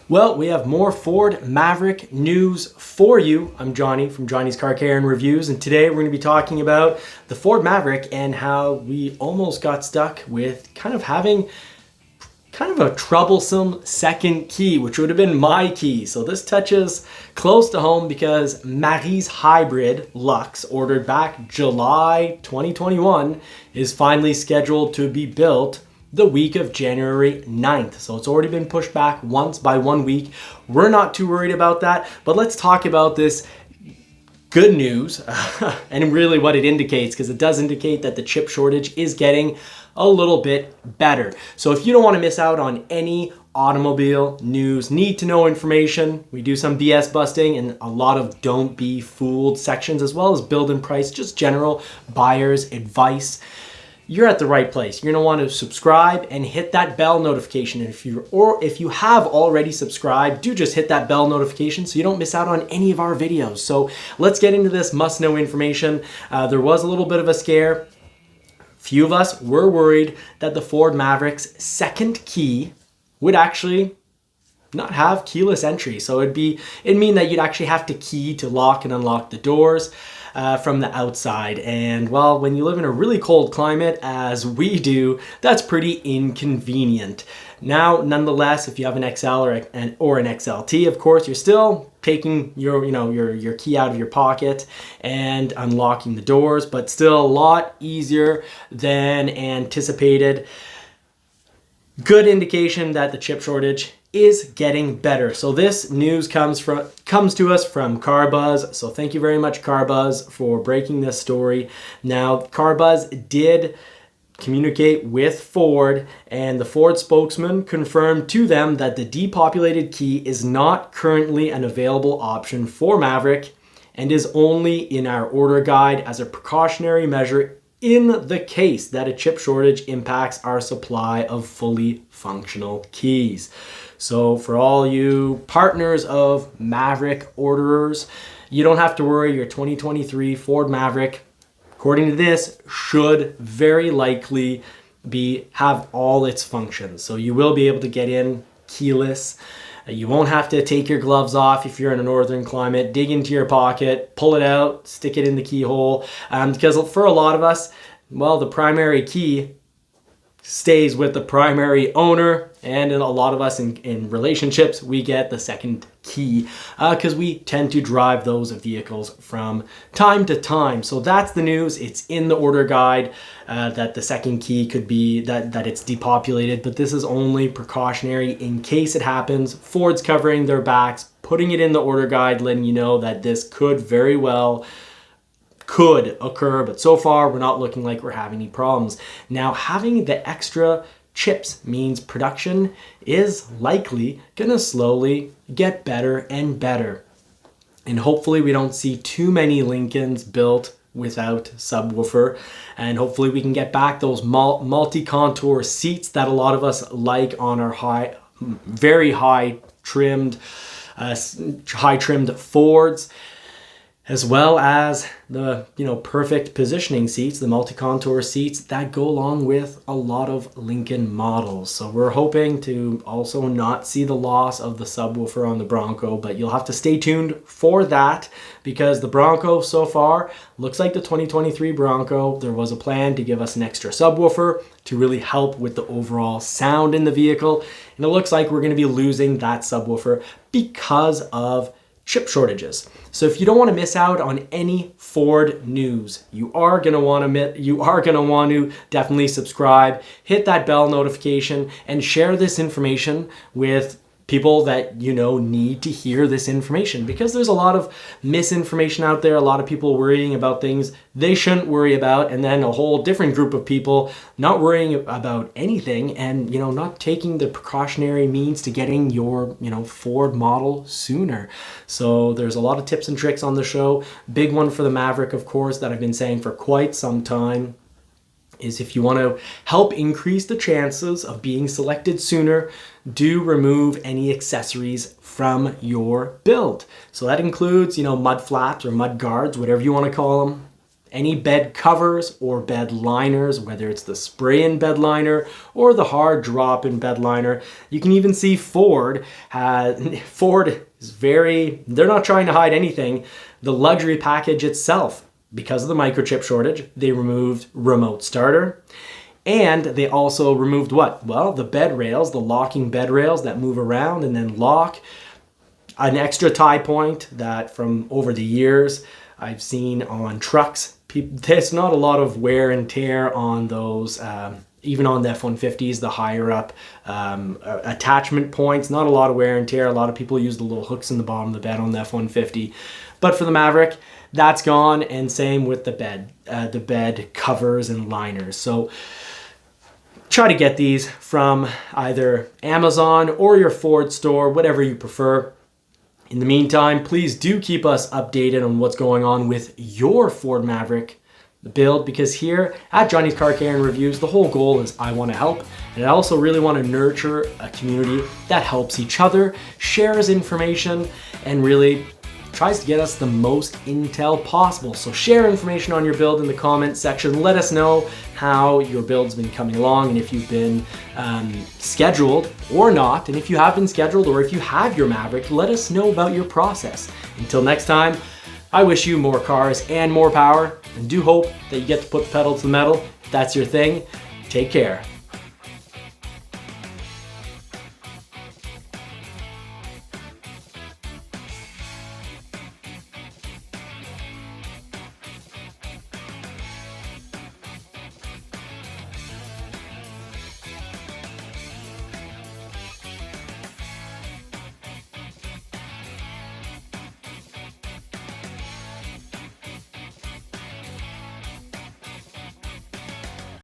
Well, we have more Ford Maverick news for you. I'm Johnny from Johnny's Car Care and Reviews, and today we're going to be talking about the Ford Maverick and how we almost got stuck with having a troublesome second key, which would have been my key. So this touches close to home because Marie's Hybrid Luxe, ordered back July 2021, is finally scheduled to be built the week of January 9th. So it's already been pushed back once by 1 week. We're not too worried about that, but let's talk about this good news and really what it indicates, because it does indicate that the chip shortage is getting a little bit better. So if you don't want to miss out on any automobile news, need to know information, we do some BS busting and a lot of don't be fooled sections, as well as build and price, just general buyer's advice, you're at the right place. You're gonna want to subscribe and hit that bell notification. And if you have already subscribed, do just hit that bell notification so you don't miss out on any of our videos. So let's get into this must-know information. There was a little bit of a scare. Few of us were worried that the Ford Maverick's second key would actually not have keyless entry. So it'd mean that you'd actually have to key to lock and unlock the doors from the outside. And well, when you live in a really cold climate, as we do, that's pretty inconvenient. Now, nonetheless, if you have an XL or an XLT, of course, you're still taking your key out of your pocket and unlocking the doors, but still a lot easier than anticipated. Good indication that the chip shortage is getting better. So this news comes to us from CarBuzz. So thank you very much, CarBuzz, for breaking this story. Now, CarBuzz did communicate with Ford, and the Ford spokesman confirmed to them that the depopulated key is not currently an available option for Maverick and is only in our order guide as a precautionary measure in the case that a chip shortage impacts our supply of fully functional keys. So for all you partners of Maverick orderers, you don't have to worry. Your 2023 Ford Maverick, according to this, should very likely have all its functions. So you will be able to get in keyless. You won't have to take your gloves off if you're in a northern climate, dig into your pocket, pull it out, stick it in the keyhole. Because for a lot of us, well, the primary key stays with the primary owner, and in a lot of us in relationships, we get the second key because we tend to drive those vehicles from time to time. So that's the news. It's in the order guide that the second key could be that it's depopulated, but this is only precautionary in case it happens. Ford's covering their backs, putting it in the order guide, letting you know that this could very well occur, but so far we're not looking like we're having any problems. Now, having the extra chips means production is likely gonna slowly get better and better. And hopefully we don't see too many Lincolns built without subwoofer, and hopefully we can get back those multi-contour seats that a lot of us like on our very high trimmed Fords, as well as the perfect positioning seats, the multi-contour seats that go along with a lot of Lincoln models. So we're hoping to also not see the loss of the subwoofer on the Bronco, but you'll have to stay tuned for that, because the Bronco so far looks like the 2023 Bronco. There was a plan to give us an extra subwoofer to really help with the overall sound in the vehicle, and it looks like we're going to be losing that subwoofer because of chip shortages. So if you don't want to miss out on any Ford news, you are going to want to definitely subscribe, hit that bell notification, and share this information with people that need to hear this information, because there's a lot of misinformation out there, a lot of people worrying about things they shouldn't worry about, and then a whole different group of people not worrying about anything and not taking the precautionary means to getting your Ford model sooner. So there's a lot of tips and tricks on the show. Big one for the Maverick, of course, that I've been saying for quite some time, is if you want to help increase the chances of being selected sooner, do remove any accessories from your build. So that includes, mud flaps or mud guards, whatever you want to call them. any bed covers or bed liners, whether it's the spray-in bed liner or the hard drop-in bed liner. You can even see Ford is they're not trying to hide anything. The luxury package itself, because of the microchip shortage, they removed remote starter. And they also removed what? Well, the bed rails, the locking bed rails that move around and then lock. An extra tie point that from over the years I've seen on trucks. There's not a lot of wear and tear on those, even on the F-150s, the higher up attachment points. Not a lot of wear and tear. A lot of people use the little hooks in the bottom of the bed on the F-150. But for the Maverick, that's gone, and same with the bed covers and liners. So try to get these from either Amazon or your Ford store, whatever you prefer. In the meantime, please do keep us updated on what's going on with your Ford Maverick build, because here at Johnny's Car Care and Reviews, the whole goal is I want to help, and I also really want to nurture a community that helps each other, shares information, and really tries to get us the most intel possible. So share information on your build in the comments section. Let us know how your build's been coming along, and if you've been scheduled or not. And if you have been scheduled, or if you have your Maverick, let us know about your process. Until next time, I wish you more cars and more power, and do hope that you get to put the pedal to the metal. If that's your thing, take care.